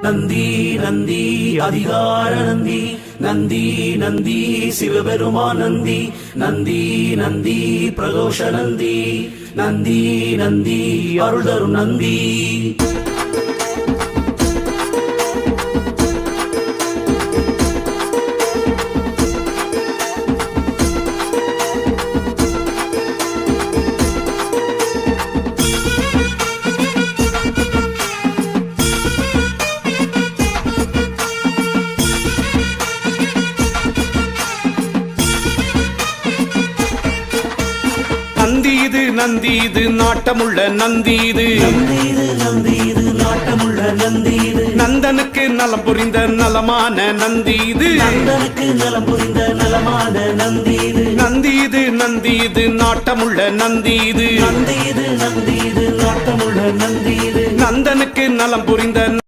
நந்தி நந்தி அதிகார நந்தி, நந்தி நந்தி சிவபெருமா நந்தி, நந்தி நந்தி பிரதோஷ நந்தி, நந்தி நந்தி அருள் தரும் நந்தி. நந்தி இது நாட்டமுள்ள நந்தி இது, நந்தி இது நாட்டமுள்ள நந்தி இது, நந்தனுக்கு நலம் புரிந்த நலமான நந்தி இது, நந்தனுக்கு நலம் புரிந்த நலமான நந்தி இது, நந்தி இது நாட்டமுள்ள நந்தி இது, நந்தி இது நாட்டமுள்ள நந்தி இது, நந்தனுக்கு நலம் புரிந்த